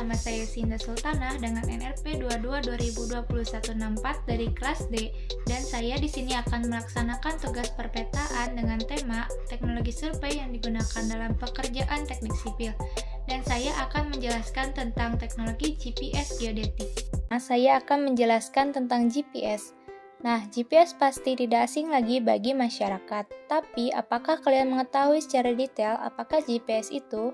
nama saya Sinda Sultanah dengan NRP 22-2021-64 dari kelas D, dan saya di sini akan melaksanakan tugas perpetaan dengan tema teknologi survei yang digunakan dalam pekerjaan teknik sipil. Dan saya akan menjelaskan tentang teknologi GPS geodetik. Saya akan menjelaskan tentang GPS. Nah, GPS pasti tidak asing lagi bagi masyarakat. Tapi, apakah kalian mengetahui secara detail apakah GPS itu?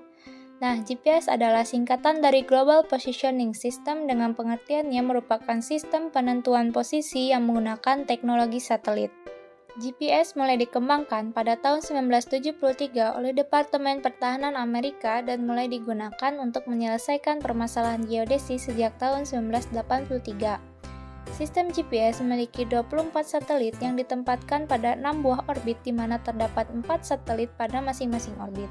Nah, GPS adalah singkatan dari Global Positioning System dengan pengertiannya merupakan sistem penentuan posisi yang menggunakan teknologi satelit. GPS mulai dikembangkan pada tahun 1973 oleh Departemen Pertahanan Amerika dan mulai digunakan untuk menyelesaikan permasalahan geodesi sejak tahun 1983. Sistem GPS memiliki 24 satelit yang ditempatkan pada 6 buah orbit di mana terdapat 4 satelit pada masing-masing orbit.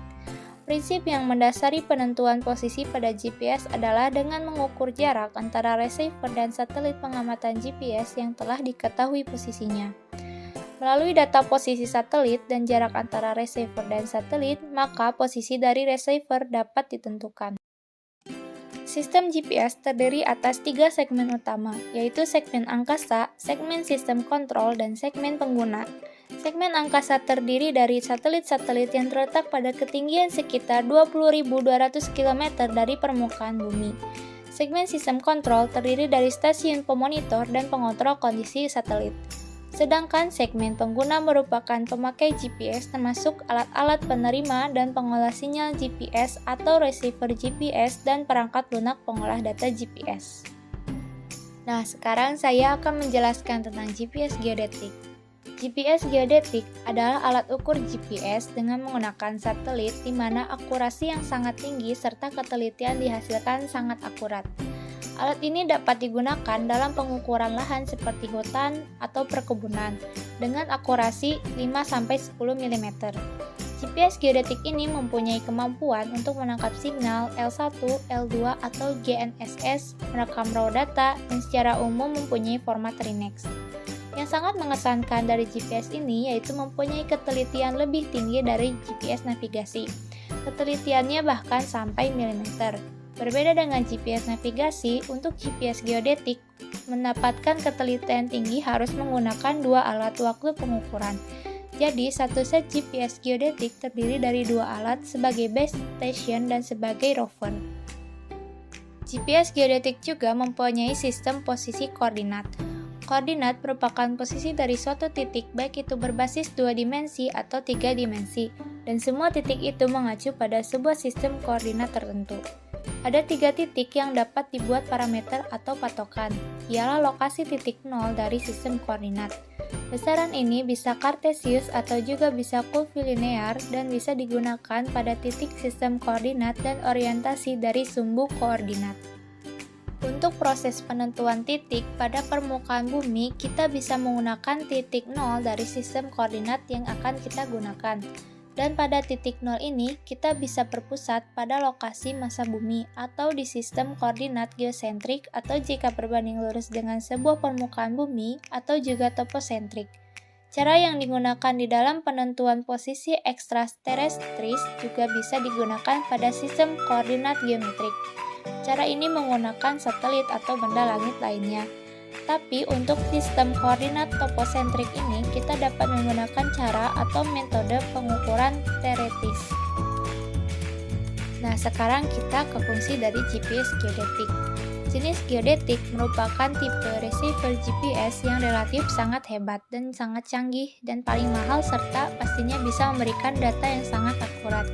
Prinsip yang mendasari penentuan posisi pada GPS adalah dengan mengukur jarak antara receiver dan satelit pengamatan GPS yang telah diketahui posisinya. Melalui data posisi satelit dan jarak antara receiver dan satelit, maka posisi dari receiver dapat ditentukan. Sistem GPS terdiri atas 3 segmen utama, yaitu segmen angkasa, segmen sistem kontrol, dan segmen pengguna. Segmen angkasa terdiri dari satelit-satelit yang terletak pada ketinggian sekitar 20.200 km dari permukaan bumi. Segmen sistem kontrol terdiri dari stasiun pemonitor dan pengontrol kondisi satelit. Sedangkan segmen pengguna merupakan pemakai GPS termasuk alat-alat penerima dan pengolah sinyal GPS atau receiver GPS dan perangkat lunak pengolah data GPS. Nah, sekarang saya akan menjelaskan tentang GPS geodetik. GPS geodetik adalah alat ukur GPS dengan menggunakan satelit di mana akurasi yang sangat tinggi serta ketelitian dihasilkan sangat akurat. Alat ini dapat digunakan dalam pengukuran lahan seperti hutan atau perkebunan dengan akurasi 5-10 mm. GPS geodetik ini mempunyai kemampuan untuk menangkap signal L1, L2, atau GNSS, merekam raw data, dan secara umum mempunyai format RINEX. Yang sangat mengesankan dari GPS ini yaitu mempunyai ketelitian lebih tinggi dari GPS navigasi. Ketelitiannya bahkan sampai milimeter. Berbeda dengan GPS navigasi, untuk GPS geodetik mendapatkan ketelitian tinggi harus menggunakan 2 alat waktu pengukuran. Jadi, satu set GPS geodetik terdiri dari 2 alat sebagai base station dan sebagai rover. GPS geodetik juga mempunyai sistem posisi koordinat. Koordinat merupakan posisi dari suatu titik baik itu berbasis 2 dimensi atau 3 dimensi, dan semua titik itu mengacu pada sebuah sistem koordinat tertentu. Ada 3 titik yang dapat dibuat parameter atau patokan, ialah lokasi titik 0 dari sistem koordinat. Besaran ini bisa kartesius atau juga bisa kurvilinear dan bisa digunakan pada titik sistem koordinat dan orientasi dari sumbu koordinat. Untuk proses penentuan titik pada permukaan bumi, kita bisa menggunakan titik 0 dari sistem koordinat yang akan kita gunakan. Dan pada titik 0 ini, kita bisa berpusat pada lokasi masa bumi atau di sistem koordinat geosentrik atau jika berbanding lurus dengan sebuah permukaan bumi atau juga toposentrik. Cara yang digunakan di dalam penentuan posisi ekstraterestris juga bisa digunakan pada sistem koordinat geometrik. Cara ini menggunakan satelit atau benda langit lainnya. Tapi untuk sistem koordinat toposentrik ini kita dapat menggunakan cara atau metode pengukuran teoretis. Nah, sekarang kita ke fungsi dari GPS geodetik. Jenis geodetik merupakan tipe receiver GPS yang relatif sangat hebat dan sangat canggih dan paling mahal serta pastinya bisa memberikan data yang sangat akurat.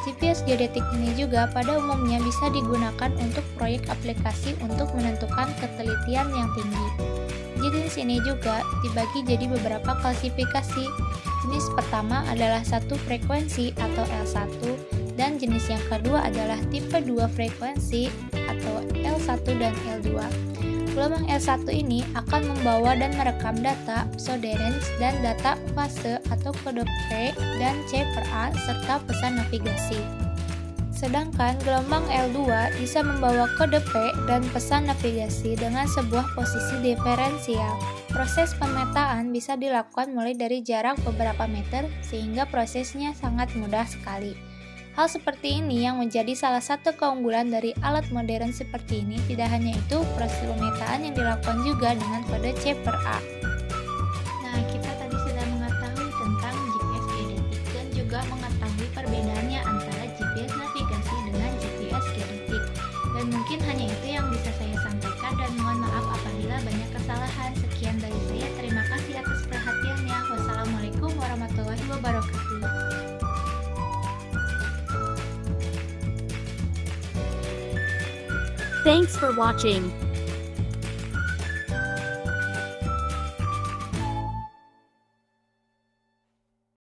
GPS geodetik ini juga pada umumnya bisa digunakan untuk proyek aplikasi untuk menentukan ketelitian yang tinggi. Jenis ini juga dibagi jadi beberapa klasifikasi. Jenis pertama adalah satu frekuensi atau L1 dan jenis yang kedua adalah tipe 2 frekuensi atau L1 dan L2. Gelombang L1 ini akan membawa dan merekam data pseudorance dan data fase atau kode P dan C per A serta pesan navigasi. Sedangkan gelombang L2 bisa membawa kode P dan pesan navigasi dengan sebuah posisi diferensial. Proses pemetaan bisa dilakukan mulai dari jarak beberapa meter sehingga prosesnya sangat mudah sekali. Hal seperti ini yang menjadi salah satu keunggulan dari alat modern seperti ini. Tidak hanya itu, proses pemetaan yang dilakukan juga dengan kode C/A. Nah, kita tadi sudah mengetahui tentang GPS geodetik dan juga mengetahui perbedaannya antara GPS navigasi dengan GPS geodetik. Dan mungkin hanya itu yang bisa saya sampaikan, dan mohon maaf apabila banyak kesalahan. Sekian dari saya, terima kasih atas perhatiannya. Wassalamualaikum warahmatullahi wabarakatuh. Thanks for watching.